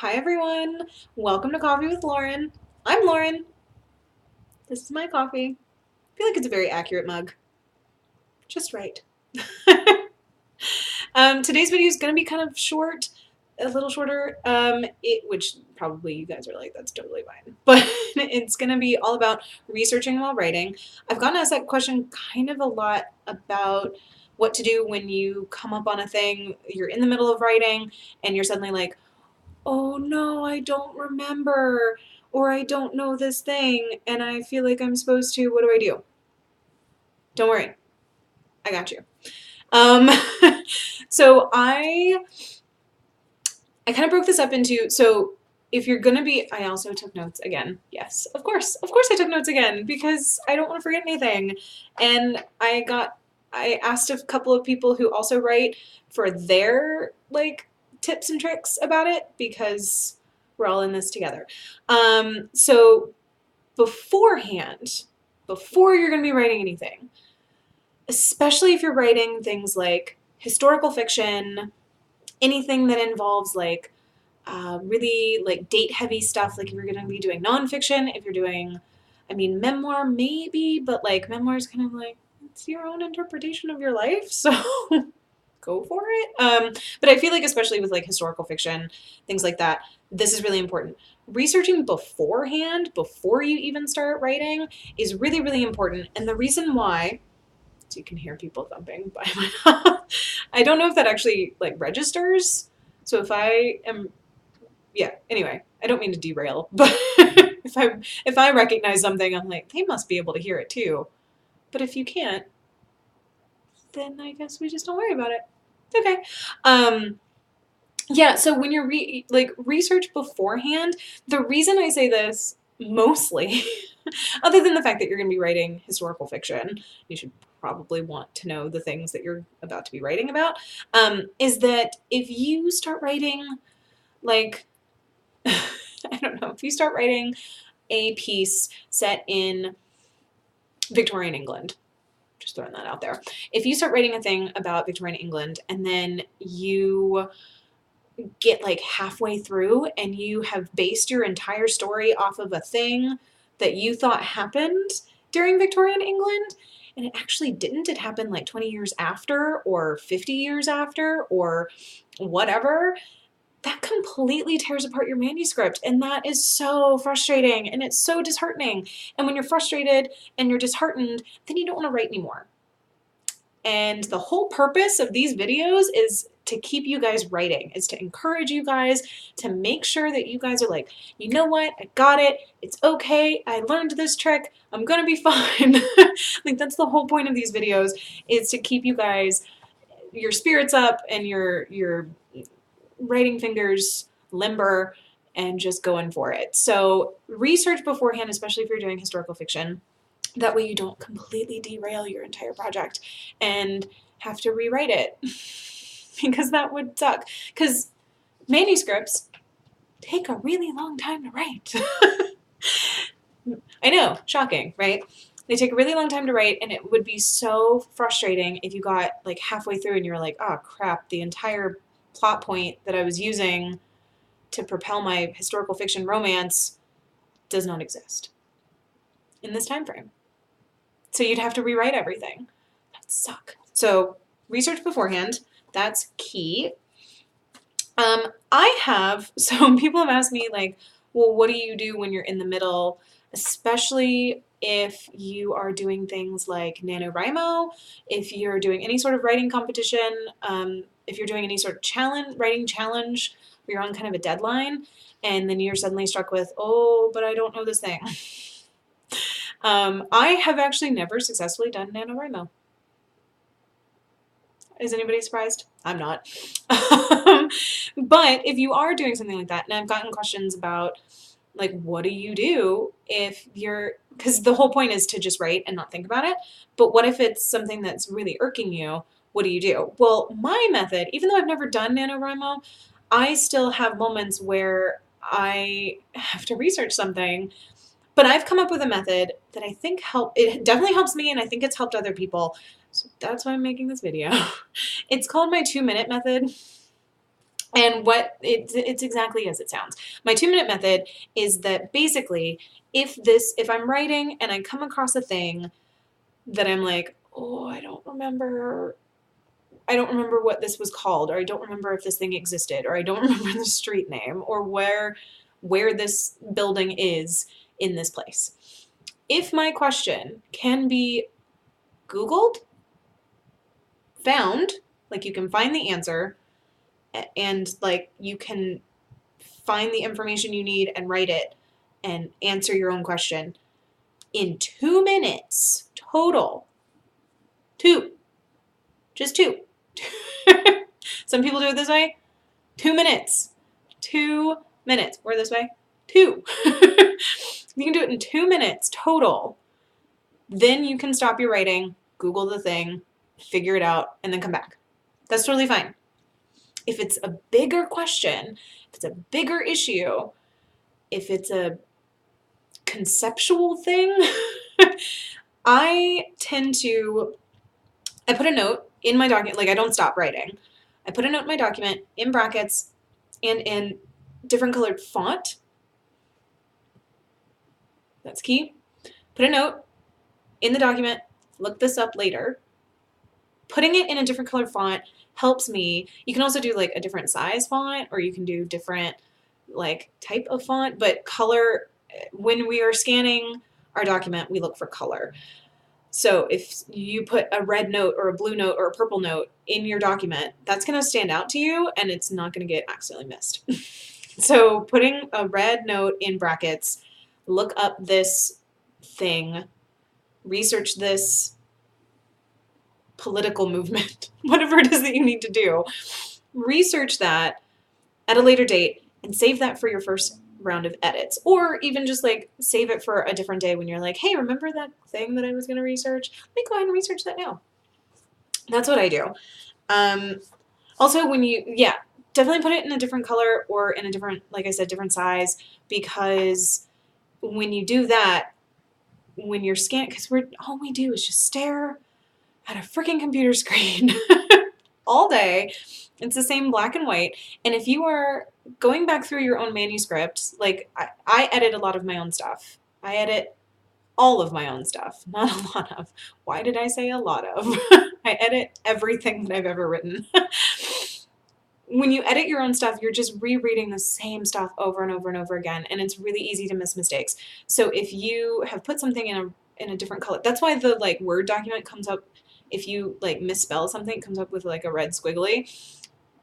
Hi everyone, welcome to Coffee with Lauren. I'm Lauren. This is my coffee. I feel like it's a very accurate mug. Just right. Today's video is going to be kind of short, a little shorter, which probably you guys are like, that's totally fine. But it's going to be all about researching while writing. I've gotten asked that question kind of a lot about what to do when you come up on a thing, you're in the middle of writing, and you're suddenly like, oh no, I don't remember, or I don't know this thing, and I feel like I'm supposed to. What do I do? Don't worry, I got you. Um, so I kind of broke this up into, so if you're gonna be, I also took notes again. Yes, of course I took notes again because I don't want to forget anything. And I asked a couple of people who also write for their like tips and tricks about it because we're all in this together. So beforehand, before you're gonna be writing anything, especially if you're writing things like historical fiction, anything that involves like really like date heavy stuff, like if you're going to be doing nonfiction, if you're doing, I mean, memoir maybe, but like memoir is kind of like, it's your own interpretation of your life, so go for it. But I feel like especially with like historical fiction, things like that, this is really important. Researching beforehand, before you even start writing, is really, really important. And the reason why, so you can hear people thumping by my house. I don't know if that actually like registers. So if I am, yeah, anyway, I don't mean to derail, but if I recognize something, I'm like, they must be able to hear it too. But if you can't, then I guess we just don't worry about it. Okay. Yeah, so when you're research beforehand, the reason I say this mostly, other than the fact that you're going to be writing historical fiction, you should probably want to know the things that you're about to be writing about, is that if you start writing, like, I don't know, if you start writing a piece set in Victorian England, just throwing that out there. If you start writing a thing about Victorian England and then you get like halfway through and you have based your entire story off of a thing that you thought happened during Victorian England, and it actually didn't, it happened like 20 years after or 50 years after or whatever, that completely tears apart your manuscript. And that is so frustrating and it's so disheartening. And when you're frustrated and you're disheartened, then you don't want to write anymore. And the whole purpose of these videos is to keep you guys writing, is to encourage you guys to make sure that you guys are like, you know what, I got it, it's okay, I learned this trick, I'm gonna be fine. Like that's the whole point of these videos, is to keep you guys, your spirits up and your writing fingers limber and just going for it. So research beforehand, especially if you're doing historical fiction. That way you don't completely derail your entire project and have to rewrite it because that would suck. Because manuscripts take a really long time to write. I know, shocking, right? They take a really long time to write, and it would be so frustrating if you got like halfway through and you were like, oh crap, the entire plot point that I was using to propel my historical fiction romance does not exist in this time frame. So you'd have to rewrite everything. That'd suck. So research beforehand, that's key. So people have asked me like, well, what do you do when you're in the middle, especially if you are doing things like NaNoWriMo, if you're doing any sort of writing competition, if you're doing any sort of writing challenge, where you're on kind of a deadline, and then you're suddenly struck with, oh, but I don't know this thing. I have actually never successfully done NaNoWriMo. Is anybody surprised? I'm not. But if you are doing something like that, and I've gotten questions about, like, what do you do if you're, because the whole point is to just write and not think about it, but what if it's something that's really irking you? What do you do? Well, my method, even though I've never done NaNoWriMo, I still have moments where I have to research something, but I've come up with a method that I think it definitely helps me, and I think it's helped other people. So that's why I'm making this video. It's called my 2-minute method. And it's exactly as it sounds. My 2-minute method is that basically, if I'm writing and I come across a thing that I'm like, oh, I don't remember what this was called, or I don't remember if this thing existed, or I don't remember the street name, or where this building is in this place. If my question can be Googled, found, like you can find the answer, and like you can find the information you need and write it and answer your own question in 2 minutes total. Just two. Some people do it this way. 2 minutes. 2 minutes. Or this way. 2. You can do it in 2 minutes total. Then you can stop your writing, Google the thing, figure it out, and then come back. That's totally fine. If it's a bigger question, if it's a bigger issue, if it's a conceptual thing, I put a note in my document, like I don't stop writing. I put a note in my document in brackets and in different colored font. That's key. Put a note in the document, look this up later. Putting it in a different colored font helps me. You can also do like a different size font, or you can do different like type of font, but color, when we are scanning our document, we look for color. So if you put a red note or a blue note or a purple note in your document, that's going to stand out to you and it's not going to get accidentally missed. So putting a red note in brackets, look up this thing, research this political movement, whatever it is that you need to do, research that at a later date and save that for your first round of edits, or even just like save it for a different day when you're like, hey, remember that thing that I was going to research? Let me go ahead and research that now. That's what I do. Also, definitely put it in a different color or in a different, like I said, different size, because when you do that, when you're scanning, because all we do is just stare at a freaking computer screen all day. It's the same black and white. And if you are going back through your own manuscript, like I edit a lot of my own stuff. I edit all of my own stuff, not a lot of. Why did I say a lot of? I edit everything that I've ever written. When you edit your own stuff, you're just rereading the same stuff over and over and over again, and it's really easy to miss mistakes. So if you have put something in a different color, that's why the like Word document comes up. If you like misspell something, it comes up with like a red squiggly.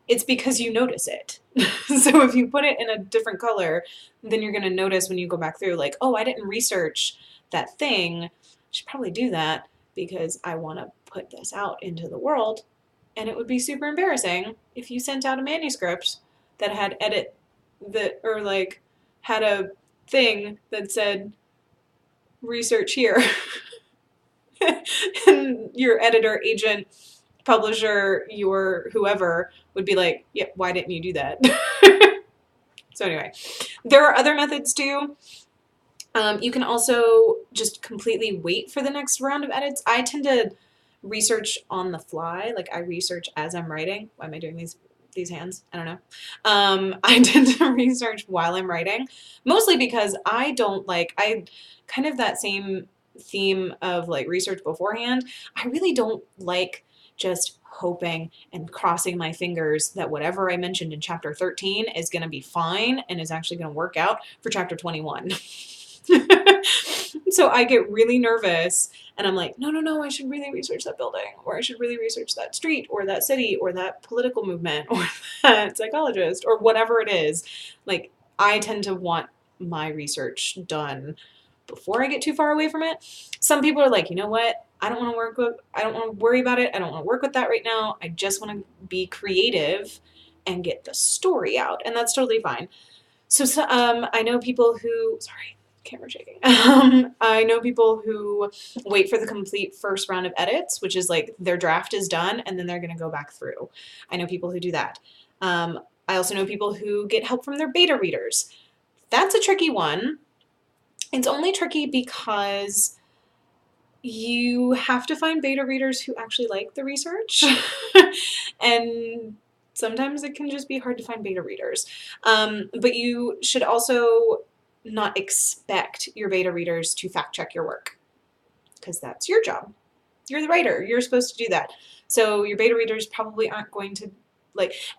It's because you notice it. So if you put it in a different color, then you're going to notice when you go back through, like, oh, I didn't research that thing. I should probably do that because I want to put this out into the world. And it would be super embarrassing if you sent out a manuscript that had had a thing that said research here. And your editor, agent, publisher, your whoever would be like, yeah, why didn't you do that? So anyway, there are other methods too. You can also just completely wait for the next round of edits. I tend to research on the fly. Like I research as I'm writing. Why am I doing these hands? I don't know. I tend to research while I'm writing, mostly because I kind of that same theme of like research beforehand. I really don't like just hoping and crossing my fingers that whatever I mentioned in chapter 13 is going to be fine and is actually going to work out for chapter 21. So I get really nervous and I'm like, no, I should really research that building, or I should really research that street or that city or that political movement or that psychologist or whatever it is. Like I tend to want my research done before I get too far away from it. Some people are like, you know what? I don't want to worry about it. I don't want to work with that right now. I just want to be creative and get the story out. And that's totally fine. So I know people who, sorry, camera shaking. I know people who wait for the complete first round of edits, which is like their draft is done and then they're going to go back through. I know people who do that. I also know people who get help from their beta readers. That's a tricky one. It's only tricky because you have to find beta readers who actually like the research. And Sometimes it can just be hard to find beta readers. But you should also not expect your beta readers to fact check your work, because that's your job. You're the writer. You're supposed to do that. So your beta readers probably aren't going to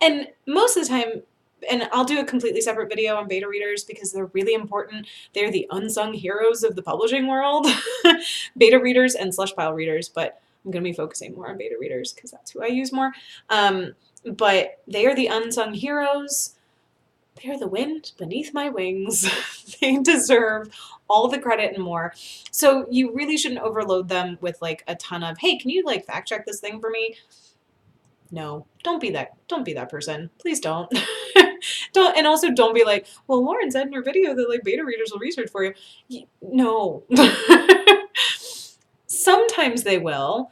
and most of the time, and I'll do a completely separate video on beta readers because they're really important. They're the unsung heroes of the publishing world. Beta readers and slush pile readers, but I'm going to be focusing more on beta readers because that's who I use more. But they are the unsung heroes. They are the wind beneath my wings. They deserve all the credit and more. So you really shouldn't overload them with like a ton of, hey, can you like fact check this thing for me? No, don't be that person. Please don't. And also don't be like, well, Lauren said in her video that like beta readers will research for you. No. Sometimes they will.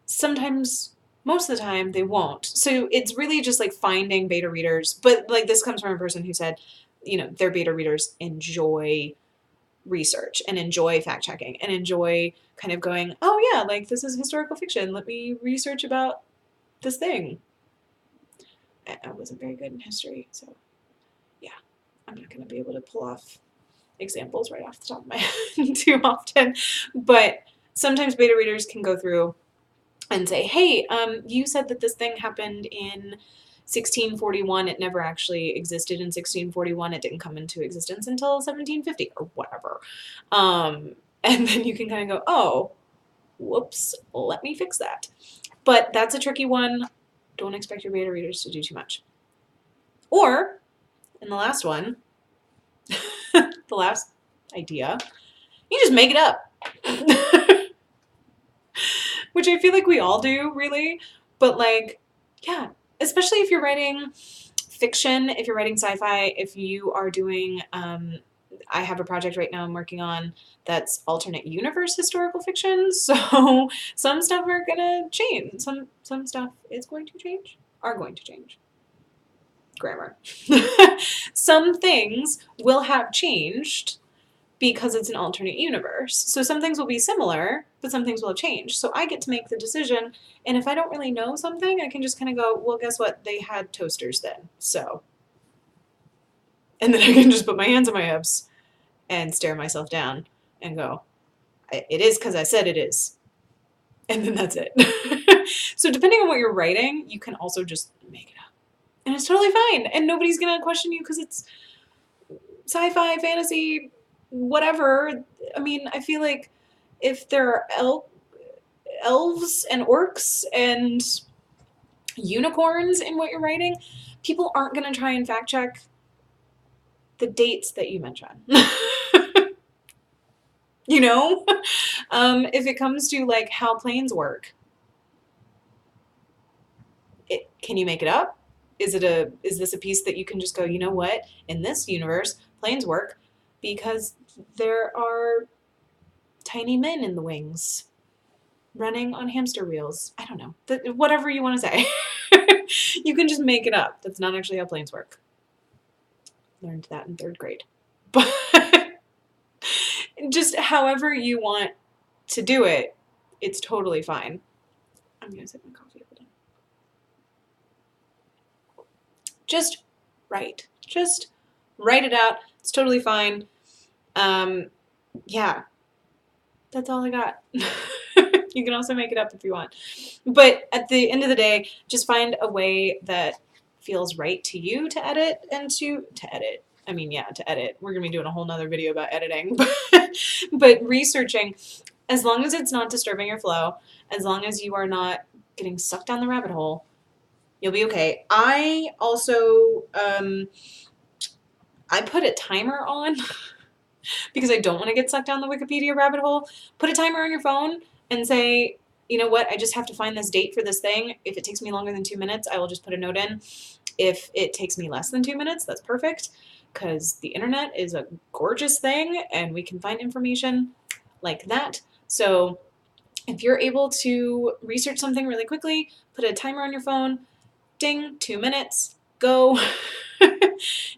Sometimes, most of the time, they won't. So it's really just like finding beta readers. But like this comes from a person who said, their beta readers enjoy research and enjoy fact checking and enjoy kind of going, oh yeah, like this is historical fiction. Let me research about this thing. I wasn't very good in history, so yeah, I'm not going to be able to pull off examples right off the top of my head too often. But sometimes beta readers can go through and say, hey, you said that this thing happened in 1641. It never actually existed in 1641. It didn't come into existence until 1750 or whatever. And then you can kind of go, oh, whoops, let me fix that. But that's a tricky one. Don't expect your beta readers to do too much. Or, in the last one, the last idea, you just make it up. Which I feel like we all do, really. But like, yeah, especially if you're writing fiction, if you're writing sci-fi, if you are doing, I have a project right now I'm working on that's alternate universe historical fiction. So some stuff are gonna change. Some stuff is going to change, are going to change. Grammar. Some things will have changed because it's an alternate universe. So some things will be similar, but some things will have changed. So I get to make the decision, and if I don't really know something, I can just kind of go, well, guess what? They had toasters then, so. And then I can just put my hands on my hips and stare myself down and go, it is because I said it is. And then that's it. So depending on what you're writing, you can also just make it up. And it's totally fine. And nobody's going to question you because it's sci-fi, fantasy, whatever. I mean, I feel like if there are elves and orcs and unicorns in what you're writing, people aren't going to try and fact check the dates that you mention. If it comes to like how planes work, can you make it up? Is this a piece that you can just go, you know what? In this universe, planes work because there are tiny men in the wings running on hamster wheels. I don't know. Whatever you want to say. You can just make it up. That's not actually how planes work. Learned that in 3rd grade. But just however you want to do it, it's totally fine. I'm going to sip my coffee. Hold on. Just write. Just write it out. It's totally fine. Yeah. That's all I got. You can also make it up if you want. But at the end of the day, just find a way that feels right to you to edit and to edit. I mean, yeah, to edit. We're going to be doing a whole nother video about editing. But researching, as long as it's not disturbing your flow, as long as you are not getting sucked down the rabbit hole, you'll be okay. I also, I put a timer on because I don't want to get sucked down the Wikipedia rabbit hole. Put a timer on your phone and say, you know what, I just have to find this date for this thing. If it takes me longer than 2 minutes, I will just put a note in. If it takes me less than 2 minutes, that's perfect, because the internet is a gorgeous thing and we can find information like that. So if you're able to research something really quickly, put a timer on your phone, ding, 2 minutes, go.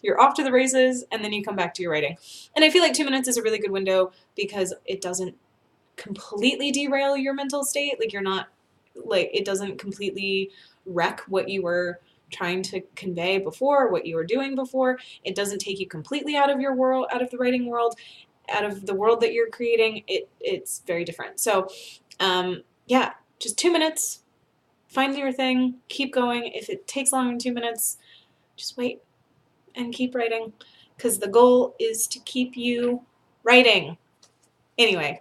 You're off to the races, and then you come back to your writing. And I feel like 2 minutes is a really good window because it doesn't completely derail your mental state. Like, you're not, like, it doesn't completely wreck what you were trying to convey before, what you were doing before. It doesn't take you completely out of your world, out of the writing world, out of the world that you're creating. It's very different. So, yeah, just 2 minutes. Find your thing. Keep going. If it takes longer than 2 minutes, just wait and keep writing, because the goal is to keep you writing. Anyway,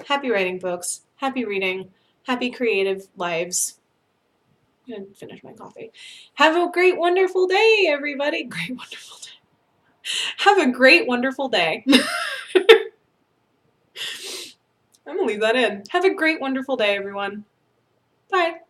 happy writing, folks. Happy reading. Happy creative lives. I'm going to finish my coffee. Have a great, wonderful day, everybody. Great, wonderful day. Have a great, wonderful day. I'm going to leave that in. Have a great, wonderful day, everyone. Bye.